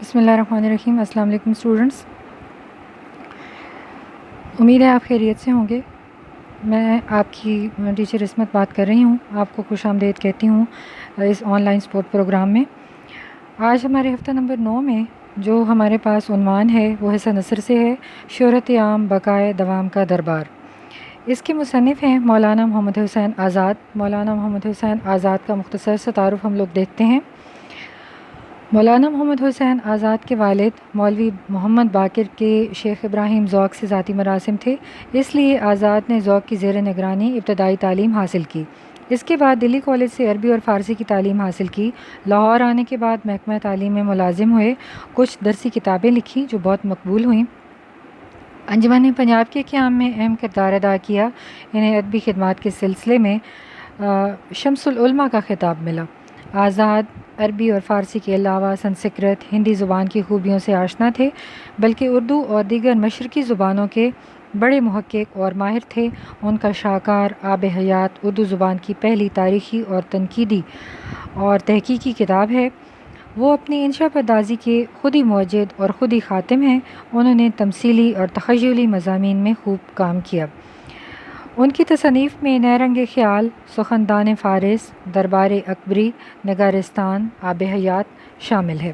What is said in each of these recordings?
بسم اللہ الرحمن الرحیم۔ السلام علیکم اسٹوڈنٹس، امید ہے آپ خیریت سے ہوں گے۔ میں آپ کی ٹیچر عصمت بات کر رہی ہوں، آپ کو خوش آمدید کہتی ہوں اس آن لائن سپورٹ پروگرام میں۔ آج ہمارے ہفتہ نمبر 9 میں جو ہمارے پاس عنوان ہے وہ حصہ نثر سے ہے، شہرت عام بقائے دوام کا دربار۔ اس کے مصنف ہیں مولانا محمد حسین آزاد۔ مولانا محمد حسین آزاد کا مختصر سا تعارف ہم لوگ دیکھتے ہیں۔ مولانا محمد حسین آزاد کے والد مولوی محمد باقر کے شیخ ابراہیم ذوق سے ذاتی مراسم تھے، اس لیے آزاد نے ذوق کی زیر نگرانی ابتدائی تعلیم حاصل کی۔ اس کے بعد دلی کالج سے عربی اور فارسی کی تعلیم حاصل کی۔ لاہور آنے کے بعد محکمہ تعلیم میں ملازم ہوئے، کچھ درسی کتابیں لکھیں جو بہت مقبول ہوئیں۔ انجمن پنجاب کے قیام میں اہم کردار ادا کیا۔ انہیں ادبی خدمات کے سلسلے میں شمس العلماء کا خطاب ملا۔ آزاد عربی اور فارسی کے علاوہ سنسکرت، ہندی زبان کی خوبیوں سے آشنا تھے، بلکہ اردو اور دیگر مشرقی زبانوں کے بڑے محقق اور ماہر تھے۔ ان کا شاہکار آب حیات اردو زبان کی پہلی تاریخی اور تنقیدی اور تحقیقی کتاب ہے۔ وہ اپنی انشا پردازی کے خود ہی موجد اور خود ہی خاتم ہیں۔ انہوں نے تمثیلی اور تخیلی مضامین میں خوب کام کیا۔ ان کی تصانیف میں نیرنگ خیال، سخندان فارس، دربار اکبری، نگارستان، آب حیات شامل ہے۔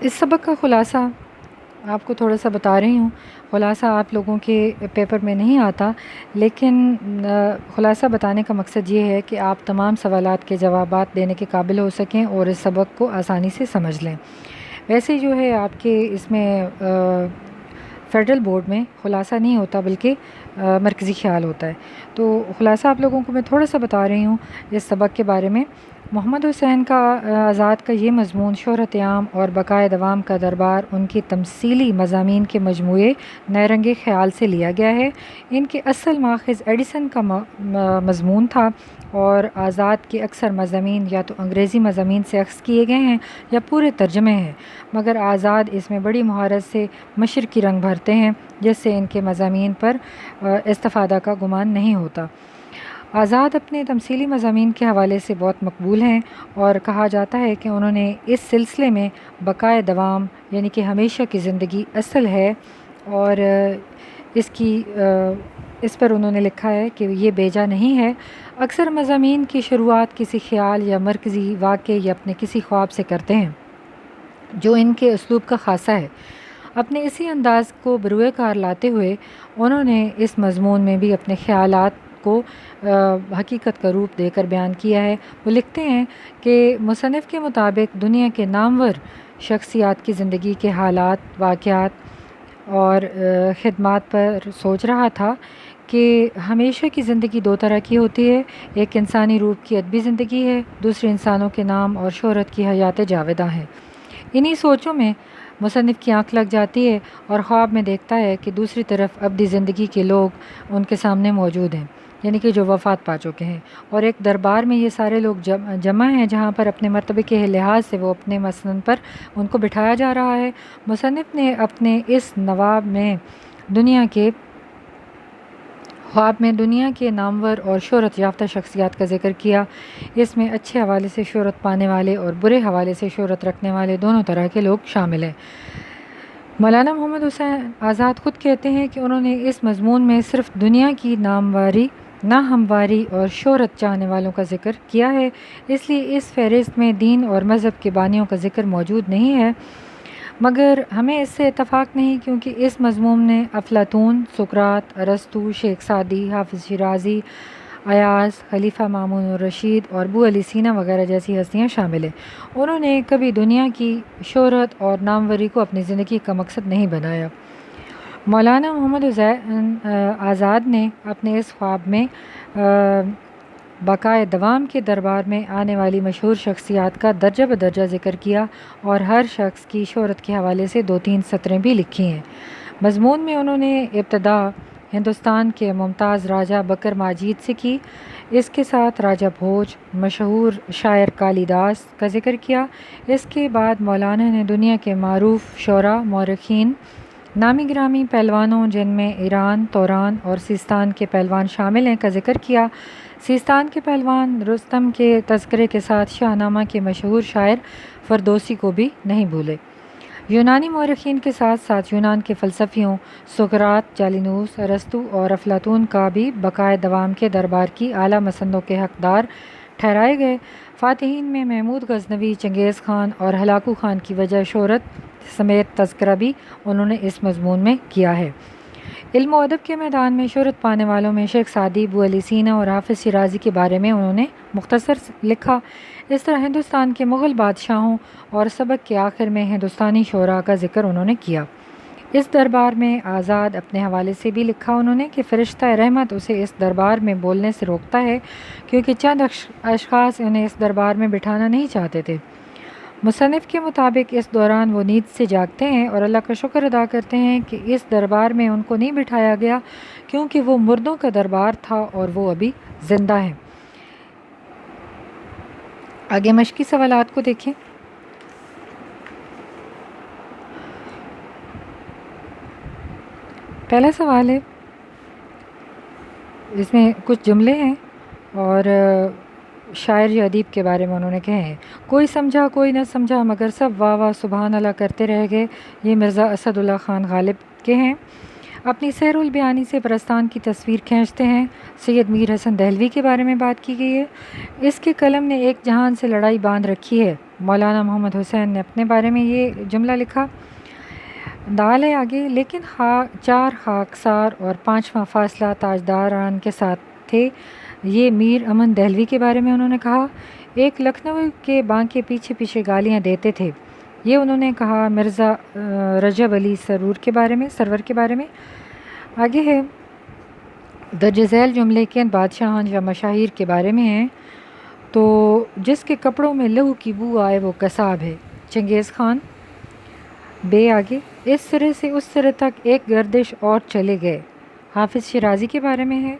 اس سبق کا خلاصہ آپ کو تھوڑا سا بتا رہی ہوں۔ خلاصہ آپ لوگوں کے پیپر میں نہیں آتا، لیکن خلاصہ بتانے کا مقصد یہ ہے کہ آپ تمام سوالات کے جوابات دینے کے قابل ہو سکیں اور اس سبق کو آسانی سے سمجھ لیں۔ ویسے جو ہے آپ کے اس میں فیڈرل بورڈ میں خلاصہ نہیں ہوتا بلکہ مرکزی خیال ہوتا ہے، تو خلاصہ آپ لوگوں کو میں تھوڑا سا بتا رہی ہوں اس سبق کے بارے میں۔ محمد حسین کا آزاد کا یہ مضمون شہرت عام اور بقائے دوام کا دربار ان کے تمثیلی مضامین کے مجموعے نیرنگ خیال سے لیا گیا ہے۔ ان کے اصل ماخذ ایڈیسن کا مضمون تھا، اور آزاد کے اکثر مضامین یا تو انگریزی مضامین سے اخذ کیے گئے ہیں یا پورے ترجمے ہیں، مگر آزاد اس میں بڑی مہارت سے مشرقی رنگ بھرتے ہیں، جس سے ان کے مضامین پر استفادہ کا گمان نہیں ہوتا۔ آزاد اپنے تمثیلی مضامین کے حوالے سے بہت مقبول ہیں، اور کہا جاتا ہے کہ انہوں نے اس سلسلے میں بقائے دوام یعنی کہ ہمیشہ کی زندگی اصل ہے، اور اس پر انہوں نے لکھا ہے کہ یہ بیجا نہیں ہے۔ اکثر مضامین کی شروعات کسی خیال یا مرکزی واقعے یا اپنے کسی خواب سے کرتے ہیں، جو ان کے اسلوب کا خاصہ ہے۔ اپنے اسی انداز کو بروئے کار لاتے ہوئے انہوں نے اس مضمون میں بھی اپنے خیالات کو حقیقت کا روپ دے کر بیان کیا ہے۔ وہ لکھتے ہیں کہ مصنف کے مطابق دنیا کے نامور شخصیات کی زندگی کے حالات، واقعات اور خدمات پر سوچ رہا تھا کہ ہمیشہ کی زندگی دو طرح کی ہوتی ہے، ایک انسانی روح کی ادبی زندگی ہے، دوسری انسانوں کے نام اور شہرت کی حیات جاوداں ہے۔ انہی سوچوں میں مصنف کی آنکھ لگ جاتی ہے اور خواب میں دیکھتا ہے کہ دوسری طرف ابدی زندگی کے لوگ ان کے سامنے موجود ہیں، یعنی کہ جو وفات پا چکے ہیں، اور ایک دربار میں یہ سارے لوگ جمع ہیں جہاں پر اپنے مرتبے کے لحاظ سے وہ اپنے مسند پر ان کو بٹھایا جا رہا ہے۔ مصنف نے اپنے اس نواب میں خواب میں دنیا کے نامور اور شہرت یافتہ شخصیات کا ذکر کیا۔ اس میں اچھے حوالے سے شہرت پانے والے اور برے حوالے سے شہرت رکھنے والے دونوں طرح کے لوگ شامل ہیں۔ مولانا محمد حسین آزاد خود کہتے ہیں کہ انہوں نے اس مضمون میں صرف دنیا کی ناہمواری اور شہرت چاہنے والوں کا ذکر کیا ہے، اس لیے اس فہرست میں دین اور مذہب کے بانیوں کا ذکر موجود نہیں ہے۔ مگر ہمیں اس سے اتفاق نہیں، کیونکہ اس مضمون نے افلاطون، سقراط، ارسطو، شیخ سعدی، حافظ شیرازی، ایاز، خلیفہ مامون الرشید اور ابو علی سینا وغیرہ جیسی ہستیاں شامل ہیں۔ انہوں نے کبھی دنیا کی شہرت اور ناموری کو اپنی زندگی کا مقصد نہیں بنایا۔ مولانا محمد حسین آزاد نے اپنے اس خواب میں بقائے دوام کے دربار میں آنے والی مشہور شخصیات کا درجہ بدرجہ ذکر کیا، اور ہر شخص کی شہرت کے حوالے سے 2-3 سطریں بھی لکھی ہیں۔ مضمون میں انہوں نے ابتدا ہندوستان کے ممتاز راجہ بکر ماجید سے کی، اس کے ساتھ راجہ بھوج، مشہور شاعر کالی داس کا ذکر کیا۔ اس کے بعد مولانا نے دنیا کے معروف شعراء، مورخین، نامی گرامی پہلوانوں جن میں ایران، توران اور سیستان کے پہلوان شامل ہیں کا ذکر کیا۔ سیستان کے پہلوان رستم کے تذکرے کے ساتھ شاہ نامہ کے مشہور شاعر فردوسی کو بھی نہیں بھولے۔ یونانی مورخین کے ساتھ ساتھ یونان کے فلسفیوں سقراط، جالینوس، ارسطو اور افلاطون کا بھی بقائے دوام کے دربار کی اعلیٰ مسندوں کے حقدار ٹھہرائے گئے۔ فاتحین میں محمود غزنوی، چنگیز خان اور ہلاکو خان کی وجہ شہرت سمیت تذکرہ بھی انہوں نے اس مضمون میں کیا ہے۔ علم و ادب کے میدان میں شہرت پانے والوں میں شیخ سعدی، ابو علی سینا اور حافظ شیرازی کے بارے میں انہوں نے مختصر لکھا۔ اس طرح ہندوستان کے مغل بادشاہوں اور سبق کے آخر میں ہندوستانی شعراء کا ذکر انہوں نے کیا۔ اس دربار میں آزاد اپنے حوالے سے بھی لکھا انہوں نے کہ فرشتہ رحمت اسے اس دربار میں بولنے سے روکتا ہے کیونکہ چند اشخاص انہیں اس دربار میں بٹھانا نہیں چاہتے تھے۔ مصنف کے مطابق اس دوران وہ نیند سے جاگتے ہیں اور اللہ کا شکر ادا کرتے ہیں کہ اس دربار میں ان کو نہیں بٹھایا گیا کیونکہ وہ مردوں کا دربار تھا اور وہ ابھی زندہ ہیں۔ آگے مشقی سوالات کو دیکھیں۔ پہلا سوال ہے، اس میں کچھ جملے ہیں اور شاعر یا ادیب کے بارے میں انہوں نے کہے ہیں۔ کوئی سمجھا کوئی نہ سمجھا مگر سب واہ واہ سبحان اللہ کرتے رہ گئے، یہ مرزا اسد اللہ خان غالب کے ہیں۔ اپنی سحر البیانی سے پرستان کی تصویر کھینچتے ہیں۔ سید میر حسن دہلوی کے بارے میں بات کی گئی ہے۔ اس کے قلم نے ایک جہان سے لڑائی باندھ رکھی ہے۔ مولانا محمد حسین نے اپنے بارے میں یہ جملہ لکھا۔ دال ہے آگے، لیکن 4 خاکسار اور 5واں فاصلہ تاجداران کے ساتھ تھے، یہ میر امن دہلوی کے بارے میں انہوں نے کہا۔ ایک لکھنؤ کے بانکے پیچھے پیچھے گالیاں دیتے تھے، یہ انہوں نے کہا مرزا رجب علی سرور کے بارے میں۔ آگے ہے، درج ذیل جملے کن بادشاہان یا مشاہیر کے بارے میں ہیں؟ تو جس کے کپڑوں میں لہو کی بو آئے وہ قصاب ہے، چنگیز خان۔ بے آگے، اس سرے سے اس سرے تک ایک گردش اور چلے گئے، حافظ شیرازی کے بارے میں ہے۔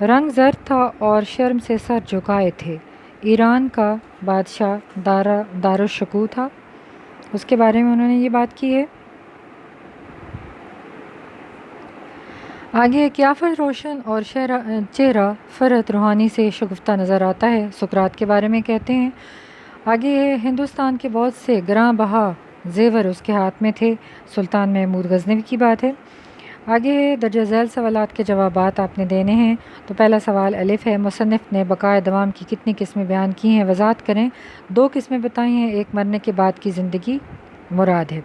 رنگ زرد تھا اور شرم سے سر جھکائے تھے، ایران کا بادشاہ دارالشکوہ تھا، اس کے بارے میں انہوں نے یہ بات کی ہے۔ آگے قیافت روشن اور چہرہ فرحت روحانی سے شگفتہ نظر آتا ہے، سقراط کے بارے میں کہتے ہیں۔ آگے ہے، ہندوستان کے بہت سے گراں بہا زیور اس کے ہاتھ میں تھے، سلطان محمود غزنوی کی بات ہے۔ آگے ہے، درجہ ذیل سوالات کے جوابات آپ نے دینے ہیں۔ تو پہلا سوال الف ہے، مصنف نے بقائے دوام کی کتنی قسمیں بیان کی ہیں، وضاحت کریں۔ 2 قسمیں بتائی ہیں، ایک مرنے کے بعد کی زندگی مراد ہے۔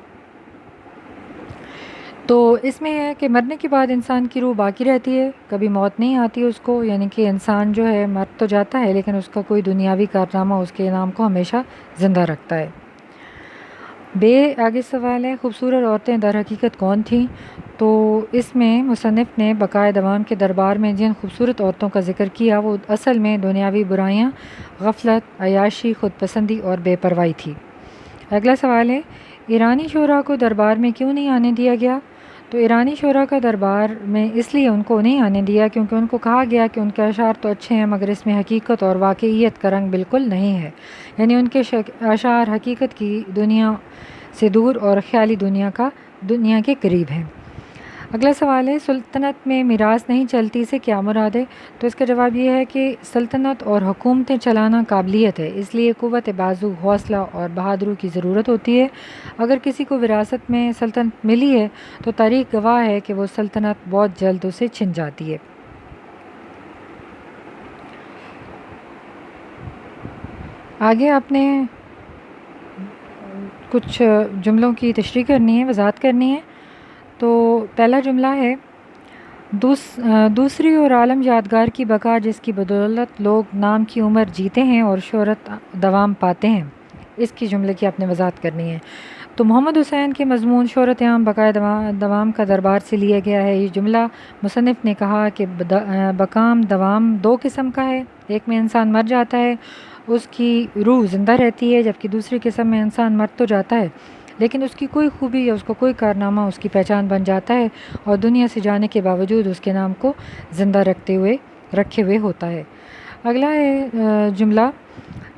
تو اس میں ہے کہ مرنے کے بعد انسان کی روح باقی رہتی ہے، کبھی موت نہیں آتی اس کو، یعنی کہ انسان جو ہے مر تو جاتا ہے لیکن اس کا کوئی دنیاوی کارنامہ اس کے نام کو ہمیشہ زندہ رکھتا ہے۔ بے آگے سوال ہے، خوبصورت عورتیں در حقیقت کون تھیں؟ تو اس میں مصنف نے بقائے دوام کے دربار میں جن خوبصورت عورتوں کا ذکر کیا وہ اصل میں دنیاوی برائیاں، غفلت، عیاشی، خود پسندی اور بے پرواہی تھی۔ اگلا سوال ہے، ایرانی شعراء کو دربار میں کیوں نہیں آنے دیا گیا؟ تو ایرانی شعراء کا دربار میں اس لیے ان کو نہیں آنے دیا کیونکہ ان کو کہا گیا کہ ان کے اشعار تو اچھے ہیں مگر اس میں حقیقت اور واقعیت کا رنگ بالکل نہیں ہے، یعنی ان کے اشعار حقیقت کی دنیا سے دور اور خیالی دنیا کے قریب ہیں۔ اگلا سوال ہے، سلطنت میں میراث نہیں چلتی سے کیا مراد ہے؟ تو اس کا جواب یہ ہے کہ سلطنت اور حکومتیں چلانا قابلیت ہے، اس لیے قوت بازو، حوصلہ اور بہادری کی ضرورت ہوتی ہے۔ اگر کسی کو وراثت میں سلطنت ملی ہے تو تاریخ گواہ ہے کہ وہ سلطنت بہت جلد اسے چھن جاتی ہے۔ آگے آپ نے کچھ جملوں کی تشریح کرنی ہے، وضاحت کرنی ہے۔ تو پہلا جملہ ہے، دوسری اور عالم یادگار کی بقا جس کی بدولت لوگ نام کی عمر جیتے ہیں اور شہرت دوام پاتے ہیں، اس کی جملے کی آپ نے وضاحت کرنی ہے۔ تو محمد حسین کے مضمون شہرت عام بقائے دوام کا دربار سے لیا گیا ہے۔ یہ جملہ مصنف نے کہا کہ بقام دوام 2 قسم کا ہے، ایک میں انسان مر جاتا ہے، اس کی روح زندہ رہتی ہے، جبکہ دوسری قسم میں انسان مر تو جاتا ہے لیکن اس کی کوئی خوبی یا اس کو کوئی کارنامہ اس کی پہچان بن جاتا ہے اور دنیا سے جانے کے باوجود اس کے نام کو زندہ رکھے ہوئے ہوتا ہے۔ اگلا ہے جملہ،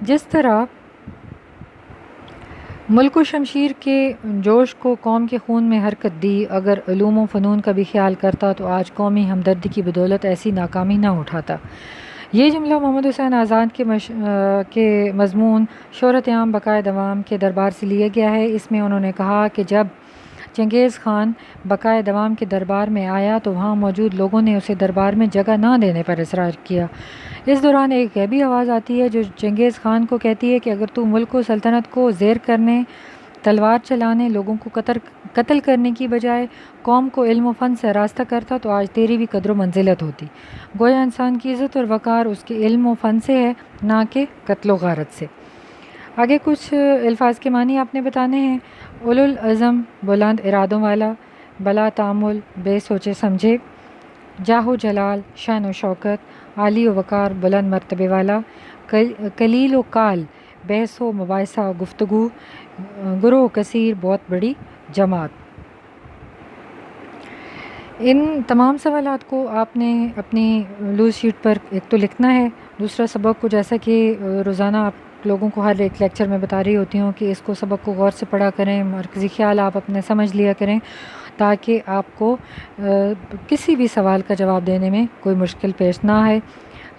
جس طرح ملک و شمشیر کے جوش کو قوم کے خون میں حرکت دی، اگر علوم و فنون کا بھی خیال کرتا تو آج قومی ہمدردی کی بدولت ایسی ناکامی نہ اٹھاتا۔ یہ جملہ محمد حسین آزاد کے مضمون شہرت عام بقائے دوام کے دربار سے لیا گیا ہے۔ اس میں انہوں نے کہا کہ جب چنگیز خان بقائے دوام کے دربار میں آیا تو وہاں موجود لوگوں نے اسے دربار میں جگہ نہ دینے پر اصرار کیا۔ اس دوران ایک غیبی آواز آتی ہے جو چنگیز خان کو کہتی ہے کہ اگر تو ملک و سلطنت کو زیر کرنے، تلوار چلانے، لوگوں کو قتل کرنے کی بجائے قوم کو علم و فن سے آراستہ کرتا تو آج تیری بھی قدر و منزلت ہوتی۔ گویا انسان کی عزت اور وقار اس کے علم و فن سے ہے، نہ کہ قتل و غارت سے۔ آگے کچھ الفاظ کے معنی آپ نے بتانے ہیں۔ اولو العزم بلند ارادوں والا، بلا تعمل بے سوچے سمجھے، جاہ و جلال شان و شوکت، عالی و وقار بلند مرتبے والا، قلیل و قال بحث و مباحثہ و گفتگو، گروہ کثیر بہت بڑی جماعت۔ ان تمام سوالات کو آپ نے اپنی لوز شیٹ پر ایک تو لکھنا ہے، دوسرا سبق کو جیسا کہ روزانہ آپ لوگوں کو ہر ایک لیکچر میں بتا رہی ہوتی ہوں کہ اس کو سبق کو غور سے پڑھا کریں، مرکزی خیال آپ اپنے سمجھ لیا کریں تاکہ آپ کو کسی بھی سوال کا جواب دینے میں کوئی مشکل پیش نہ آئے۔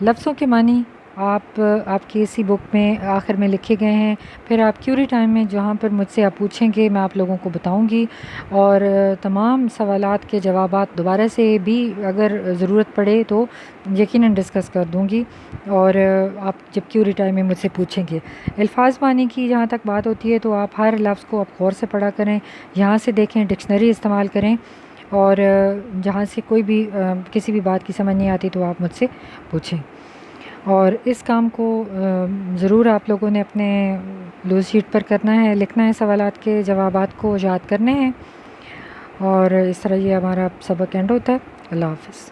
لفظوں کے معنی آپ کی اسی بک میں آخر میں لکھے گئے ہیں، پھر آپ کیوری ٹائم میں جہاں پر مجھ سے آپ پوچھیں گے میں آپ لوگوں کو بتاؤں گی، اور تمام سوالات کے جوابات دوبارہ سے بھی اگر ضرورت پڑے تو یقیناً ڈسکس کر دوں گی، اور آپ جب کیوری ٹائم میں مجھ سے پوچھیں گے۔ الفاظ معنی کی جہاں تک بات ہوتی ہے تو آپ ہر لفظ کو آپ غور سے پڑھا کریں، یہاں سے دیکھیں، ڈکشنری استعمال کریں، اور جہاں سے کوئی بھی کسی بھی بات کی سمجھ نہیں آتی تو آپ مجھ سے پوچھیں۔ اور اس کام کو ضرور آپ لوگوں نے اپنے لوز شیٹ پر کرنا ہے، لکھنا ہے، سوالات کے جوابات کو یاد کرنے ہیں، اور اس طرح یہ ہمارا سبق اینڈ ہوتا ہے۔ اللہ حافظ۔